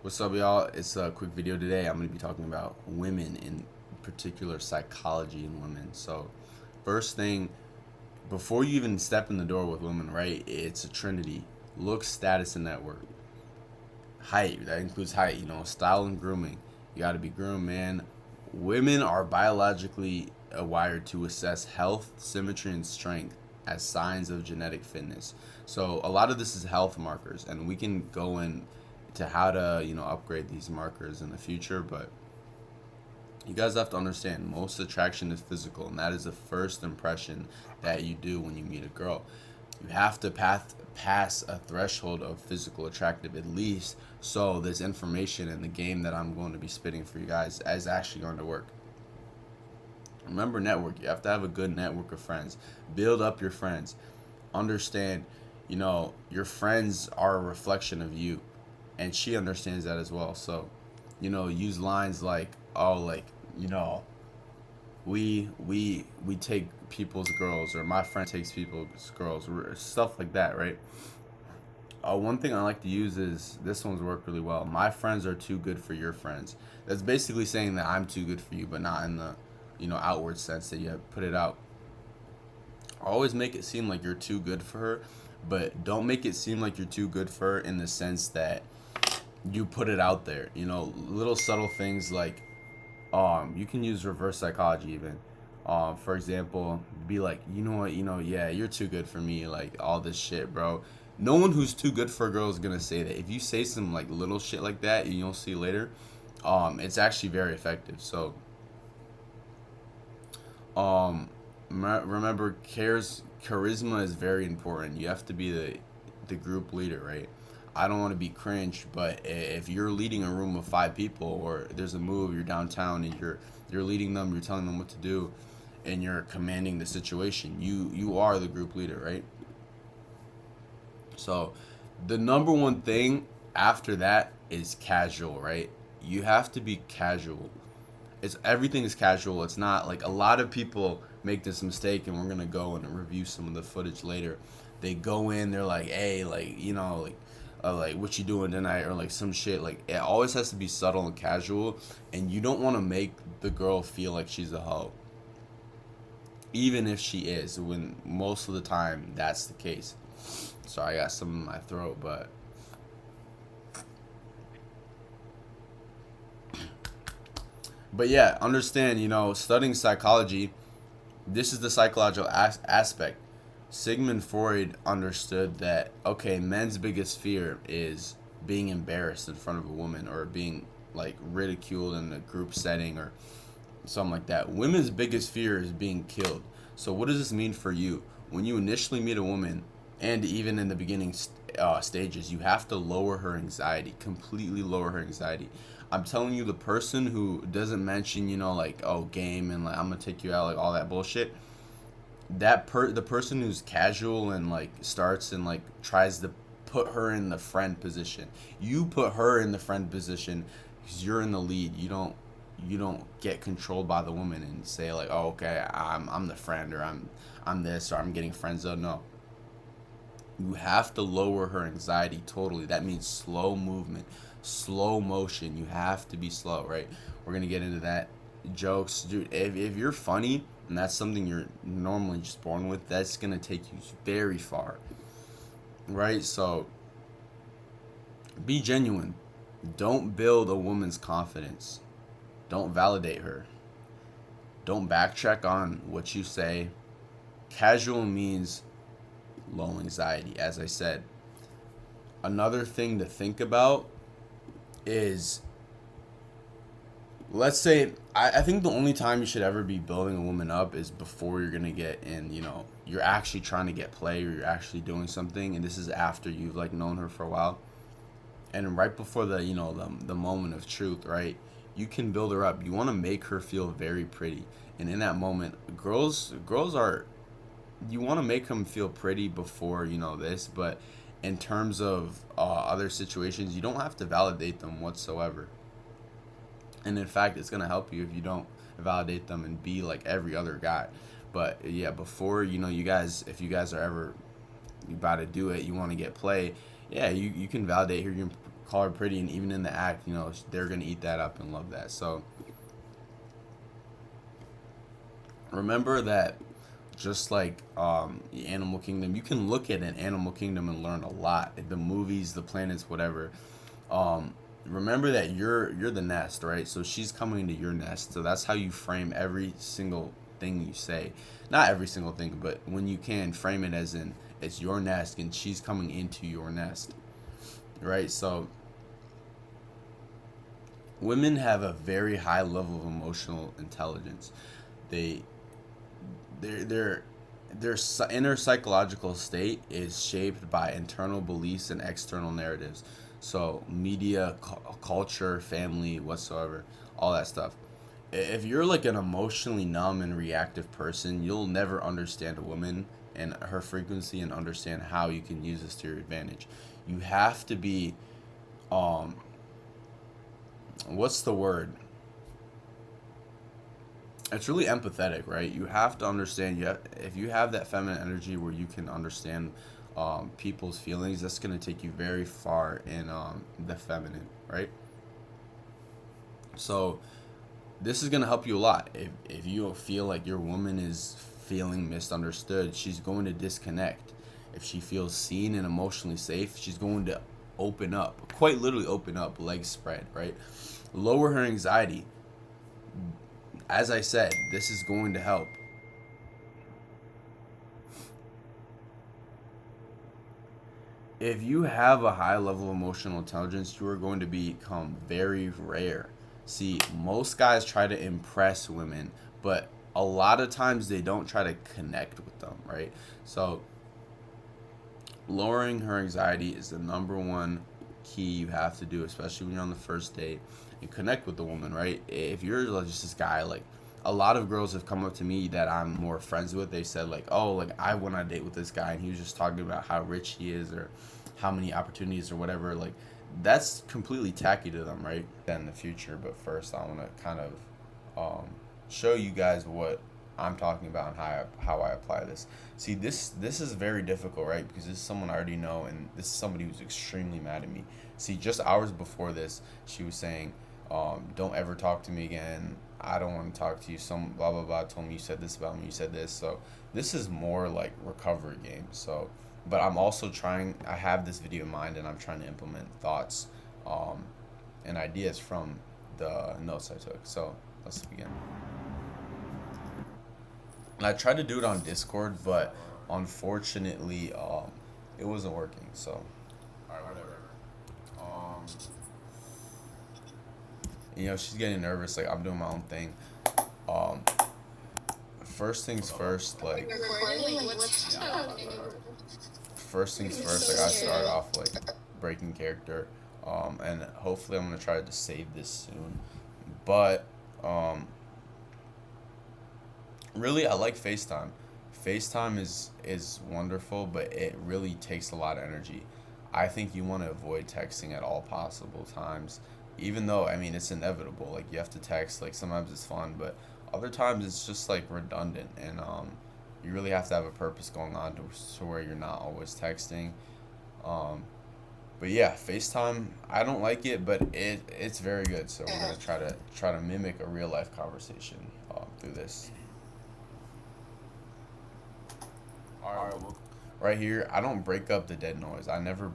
What's up, y'all? It's a quick video today. I'm going to be talking about women, in particular psychology in women. So, first thing, before you even step in the door with women, right, it's a trinity: look, status, and network. Height, that includes height, style and grooming. You got to be groomed, man. Women are biologically wired to assess health, symmetry, and strength as signs of genetic fitness. So a lot of this is health markers, and we can go in to how to upgrade these markers in the future. But you guys have to understand, most attraction is physical, and that is the first impression that you do when you meet a girl. You have to pass a threshold of physical attractive at least, so this information in the game that I'm going to be spitting for you guys is actually going to work. Remember, network. You have to have a good network of friends. Build up your friends. Understand, your friends are a reflection of you, and she understands that as well. So, use lines like, "Oh, like, we take people's girls," or "my friend takes people's girls," or stuff like that, right? One thing I like to use is, this one's worked really well: "My friends are too good for your friends." That's basically saying that I'm too good for you, but not in the outward sense that you have put it out. Always make it seem like you're too good for her, but don't make it seem like you're too good for her in the sense that you put it out there. Little subtle things like, you can use reverse psychology even. For example, be like, "You know what, yeah, you're too good for me," like all this shit, bro. No one who's too good for a girl is gonna say that. If you say some like little shit like that, and you'll see later, it's actually very effective. So, remember, charisma is very important. You have to be the group leader, right? I don't want to be cringe, but if you're leading a room of 5 people, or there's a move, you're downtown and you're leading them, you're telling them what to do, and you're commanding the situation, you are the group leader, right? So the number one thing after that is casual, right? You have to be casual. Everything is casual. It's not like, a lot of people make this mistake, and we're gonna go and review some of the footage later. They go in, they're like, "Hey, like, like, what you doing tonight?" or like some shit. Like, it always has to be subtle and casual, and you don't want to make the girl feel like she's a hoe, even if she is, when most of the time that's the case. Sorry, I got some in my throat, but yeah, understand, studying psychology, this is the psychological aspect. Sigmund Freud understood that, okay, men's biggest fear is being embarrassed in front of a woman, or being like ridiculed in a group setting or something like that. Women's biggest fear is being killed. So what does this mean for you? When you initially meet a woman, and even in the beginning stages, you have to lower her anxiety, completely lower her anxiety. I'm telling you, the person who doesn't mention, like, "Oh, game," and like, "I'm gonna take you out," like all that bullshit, the person who's casual and like starts and like tries to put her in the friend position. You put her in the friend position because you're in the lead. You don't get controlled by the woman and say like, "Oh, okay, I'm the friend," or I'm this, or "I'm getting friend zoned." No. You have to lower her anxiety totally. That means slow movement, slow motion. You have to be slow, right? We're gonna get into that. Jokes, dude. If you're funny, and that's something you're normally just born with, that's gonna take you very far, right? So be genuine. Don't build a woman's confidence. Don't validate her. Don't backtrack on what you say. Casual means low anxiety, as I said. Another thing to think about is, let's say, I think the only time you should ever be building a woman up is before you're gonna get in, you're actually trying to get play, or you're actually doing something, and this is after you've like known her for a while, and right before the moment of truth, right? You can build her up. You want to make her feel very pretty, and in that moment, girls are, you want to make them feel pretty before this, but in terms of other situations, you don't have to validate them whatsoever. And in fact, it's gonna help you if you don't validate them and be like every other guy. But yeah, before you guys, if you guys are ever about to do it, you want to get play, yeah, you can validate her, you can call her pretty, and even in the act, they're gonna eat that up and love that. So remember that, just like the Animal Kingdom, you can look at an Animal Kingdom and learn a lot. The movies, the planets, whatever. Remember that you're the nest, right? So she's coming to your nest. So that's how you frame every single thing you say. Not every single thing, but when you can, frame it as in it's your nest and she's coming into your nest, right? So women have a very high level of emotional intelligence. They their inner psychological state is shaped by internal beliefs and external narratives. So media, culture, family, whatsoever, all that stuff. If you're like an emotionally numb and reactive person, you'll never understand a woman and her frequency and understand how you can use this to your advantage. You have to be, um, what's the word? It's really empathetic, right? You have to understand. If you have that feminine energy where you can understand people's feelings, that's gonna take you very far in the feminine, right? So this is gonna help you a lot. If you feel like your woman is feeling misunderstood, she's going to disconnect. If she feels seen and emotionally safe, she's going to open up, quite literally open up, legs spread, right? Lower her anxiety. As I said, this is going to help. If you have a high level of emotional intelligence, you are going to become very rare. See, most guys try to impress women, but a lot of times they don't try to connect with them, right? So, lowering her anxiety is the number one key you have to do, especially when you're on the first date, and connect with the woman, right? If you're just this guy, like, a lot of girls have come up to me that I'm more friends with. They said, like, oh, like, I went on a date with this guy and he was just talking about how rich he is or how many opportunities or whatever. Like, that's completely tacky to them, right? In the future, but first I want to kind of show you guys what I'm talking about and how I apply this. See, this is very difficult, right? Because this is someone I already know, and this is somebody who's extremely mad at me. See, just hours before this, she was saying, don't ever talk to me again. I don't want to talk to you. Some blah blah blah told me you said this about me. You said this. So this is more like recovery game. So, but I'm also trying. I have this video in mind, and I'm trying to implement thoughts, and ideas from the notes I took. So let's begin. And I tried to do it on Discord, but unfortunately, it wasn't working. So, alright, whatever. She's getting nervous. Like, I'm doing my own thing. Um, first things first. Like, first things first. Like, I start off like breaking character. And hopefully, I'm gonna try to save this soon. But really, I like FaceTime. FaceTime is wonderful, but it really takes a lot of energy. I think you want to avoid texting at all possible times, even though, I mean, it's inevitable. Like, you have to text. Like, sometimes it's fun, but other times it's just like redundant, and you really have to have a purpose going on to where you're not always texting. But yeah, FaceTime, I don't like it, but it's very good. So we're gonna try to mimic a real life conversation through this. Alright, right here, I don't break up the dead noise. I never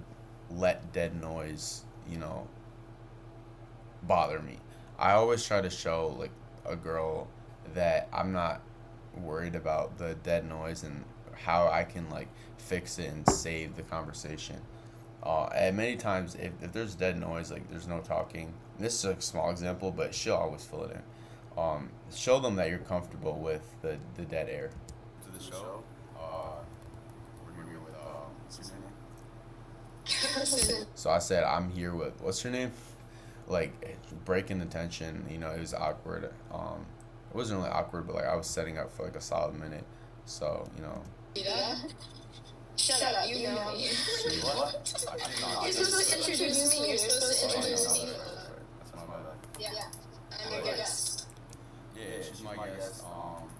let dead noise, bother me. I always try to show like a girl that I'm not worried about the dead noise and how I can like fix it and save the conversation. And many times, if there's dead noise, like there's no talking. This is a small example, but she'll always fill it in. Show them that you're comfortable with the dead air. To the show. We're here with what's your name? So I said I'm here with what's your name? Like breaking the tension. It was awkward. It wasn't really awkward, but like I was setting up for like a solid minute. So Yeah. Shut up, you know me. See what? You're supposed to introduce me. You're supposed to introduce me. That's my bad. Yeah. I'm your guest. Yeah, she's my guest.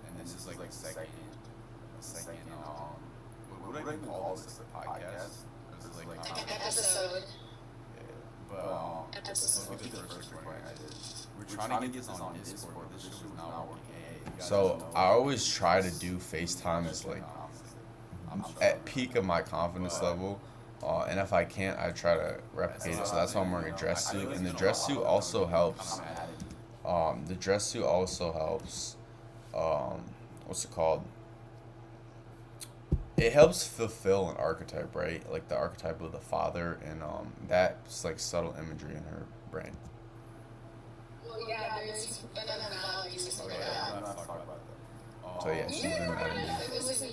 And this is like the second. What would I even call this? Like a podcast? This is like Episode. yeah, but be the first recording I did. We're trying to get this on Discord. This shit was not working. Hey, you guys So know, I always try to do FaceTime as like at peak of my confidence level. And if I can't, I try to replicate it. So that's why I'm wearing a dress suit. And the dress suit also helps. The dress suit also helps. What's it called? It helps fulfill an archetype, right? Like the archetype of the father, and that's like subtle imagery in her brain. Well, yeah, there's been analogies or something like I'm that. not talking about that. So yeah, she's been mad at me. It was me.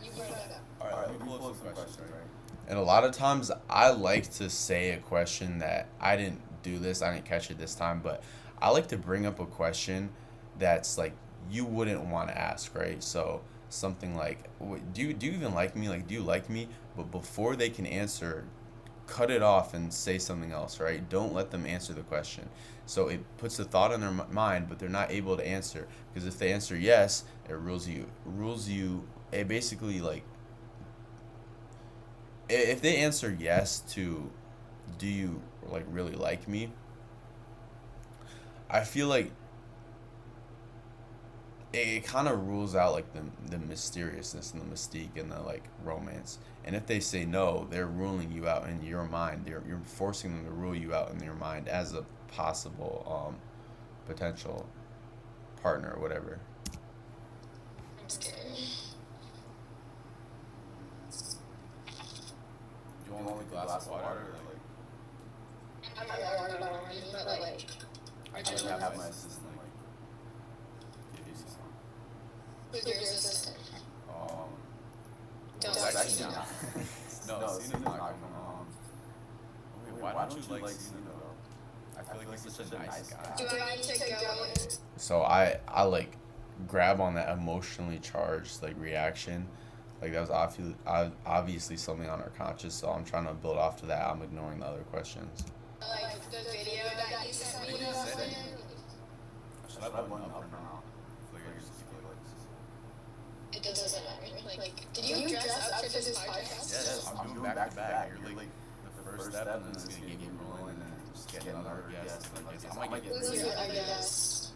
You brought it up. Alright, let me pull up some questions, right? And a lot of times I like to say a question that I didn't do this, I didn't catch it this time, but I like to bring up a question that's like you wouldn't want to ask, right? So something like, do you even like me? Like, do you like me? But before they can answer, cut it off and say something else, right? Don't let them answer the question. So it puts the thought in their mind, but they're not able to answer, because if they answer yes, it rules you. It basically like, if they answer yes to, do you like really like me? I feel like it kind of rules out like the mysteriousness and the mystique and the like romance. And if they say no, they're ruling you out in your mind. You're forcing them to rule you out in your mind as a possible potential partner or whatever. I'm scared. You want only a glass of water, or I'm not going to already, but like, I just have my assistant like give you some. who's your assistant? Don't It's say actually no. not. No, Cena's not coming on. Wait, why don't you like Cena though? I feel like he's such a nice guy. Do I need to go in? So I like grab on that emotionally charged like reaction. Like that was obviously something on our conscious, so I'm trying to build off to that. I'm ignoring the other questions. Like the video that you sent me or something? Should I put one up or not? I feel like I just keep it like this. It doesn't matter. Like, did you dress up for this podcast? Yes, I'm doing back to back. You're like the first step, and then it's gonna get rolling, and then just get another guest. And like, I might get. Who's your other guest?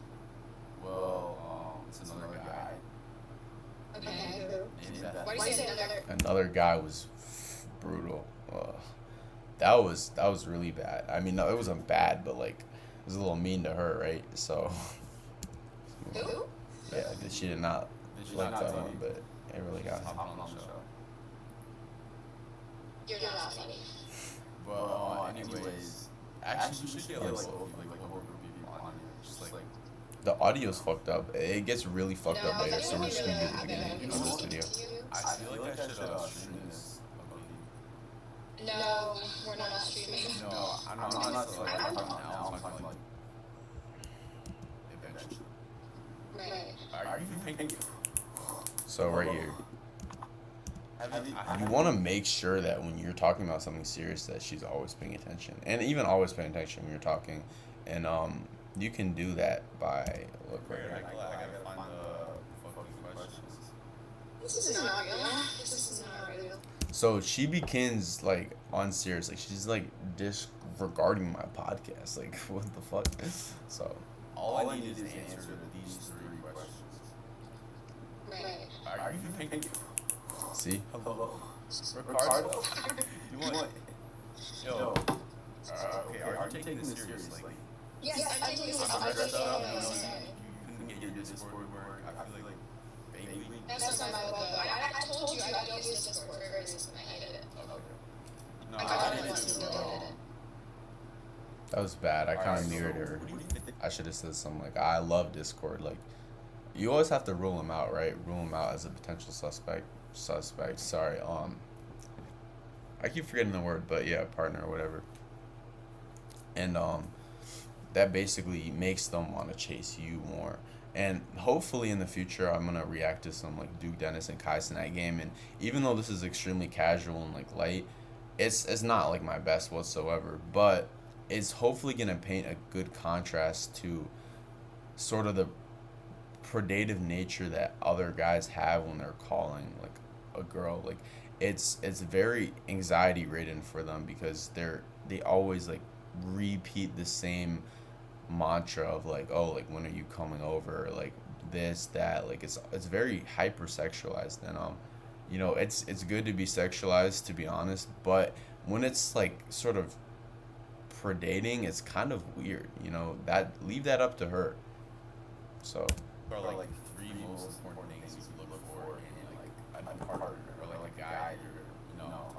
Well, it's another guy. Okay. Maybe that. Why do you say another? Another guy was brutal. That was really bad. I mean, no, it wasn't bad, but like it was a little mean to her, right? So Who? yeah, she did not Did she like not that tell one, you? but it really got. Hop on the show. You're not funny. Well, anyways, actually, we should get like a whole group of people on here, just like. The audio's fucked up. It gets really fucked up No, later, that's so we're what just we gonna do really the beginning have it. of this video. I feel like I should stream this. No, we're not streaming. No, I'm not like I'm talking now. I'm talking like eventually. Right. Are you paying? So right here, you want to make sure that when you're talking about something serious, that she's always paying attention, and even always paying attention when you're talking, and you can do that by look right here. I gotta find the fucking questions. This is not real. This is not real. So she begins like unserious, like she's like disregarding my podcast, like what the fuck. So All I need is answer to these three questions. Right. Are you paying? see, Hello. Ricardo? You want? Yo. Okay, are you taking this seriously? Like, Yes, I'm taking this. I'm I'm dressed taking up, it you seriously. couldn't get your Discord to work. I feel like vaguely. That's not my fault though. I told you I don't use Discord for reasons and I hated it. Okay. No, I I did it did once and too. deleted it. that was bad. I kind Alright, of so mirrored her. what do you think? I should have said something like, I love Discord. Like, you always have to rule them out, right? Rule them out as a potential suspect. Sorry. I keep forgetting the word, but yeah, partner or whatever. And that basically makes them want to chase you more. And hopefully in the future, I'm gonna react to some like Duke Dennis and Kai Cenat game. And even though this is extremely casual and like light, it's not like my best whatsoever. But it's hopefully gonna paint a good contrast to sort of the predative nature that other guys have when they're calling like a girl. Like it's very anxiety ridden for them because they always like repeat the same mantra of like, oh, like when are you coming over, like this, that, like it's very hypersexualized. And it's good to be sexualized, to be honest, but when it's like sort of predating, it's kind of weird, that leave that up to her. So Or like three most important things you look for in like a partner or like a guy you're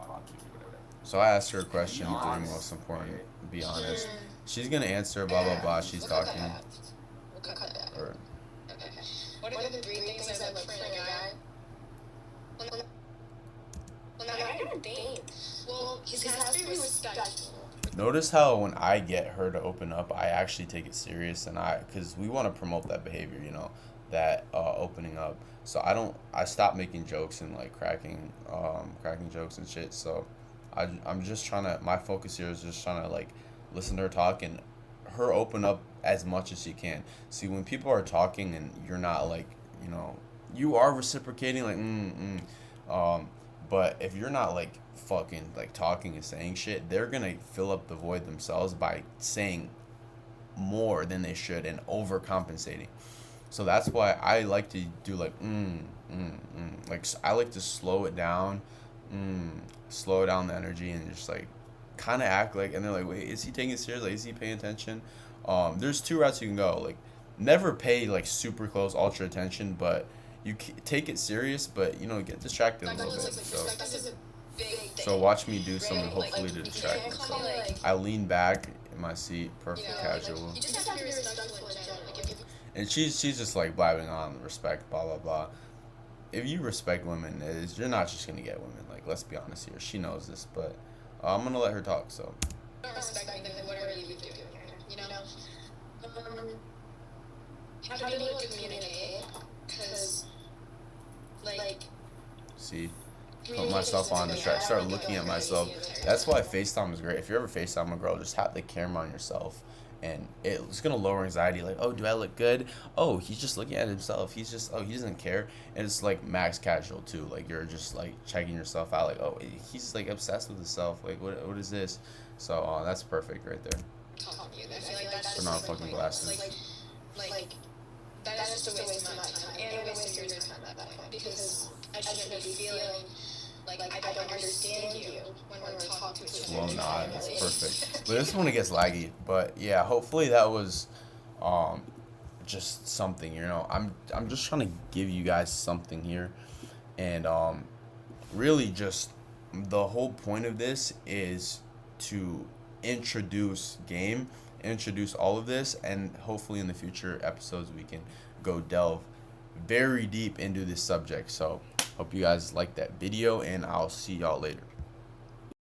talking to or whatever. so I asked her a question, three most important, be honest. She's gonna answer blah blah blah, she's talking. We'll cut that. Or Okay. What are the three things I look for in a guy? Well, now I don't think. Well, he has to be respectful. notice how when I get her to open up, I actually take it serious, and because we want to promote that behavior, that opening up. So I stop making jokes and like cracking jokes and shit. So I'm just trying to, my focus here is just trying to like listen to her talk and her open up as much as she can. See, when people are talking and you're not like, you are reciprocating like but if you're not like fucking like talking and saying shit, they're gonna fill up the void themselves by saying more than they should and overcompensating. So that's why I like to do like like I like to slow down the energy and just like kind of act like, and they're like, wait, is he taking it serious? Like, is he paying attention? There's two routes you can go. Like, never pay like super close ultra attention, but take it serious, but get distracted a little bit. So watch me do something hopefully to distract myself. I lean back in my seat, perfect casual. You just have to be respectful in general. And she's just like blabbing on respect, blah blah blah. If you respect women, you're not just gonna get women. Like, let's be honest here. She knows this, but I'm gonna let her talk. So. Don't respect me, then whatever you do, how do you communicate? Because, like. See. Put myself on distract. Start looking at myself. That's why FaceTime is great. If you ever FaceTime a girl, just have the camera on yourself, and it's gonna lower anxiety. Like, oh, do I look good? Oh, he's just looking at himself. He doesn't care. And it's like max casual too. Like, you're just like checking yourself out. Like, oh, he's like obsessed with himself. Like, what is this? So that's perfect right there. I feel like that's Put on fucking glasses. Like that's just a waste of my time and a waste of your time at that point, because I shouldn't be feeling like I don't understand you when we're talking to each other. Slow nod, that's perfect. But this one it gets laggy. But yeah, hopefully that was just something. I'm just trying to give you guys something here, and really just the whole point of this is to introduce all of this, and hopefully in the future episodes we can go delve very deep into this subject. So hope you guys like that video, and I'll see y'all later.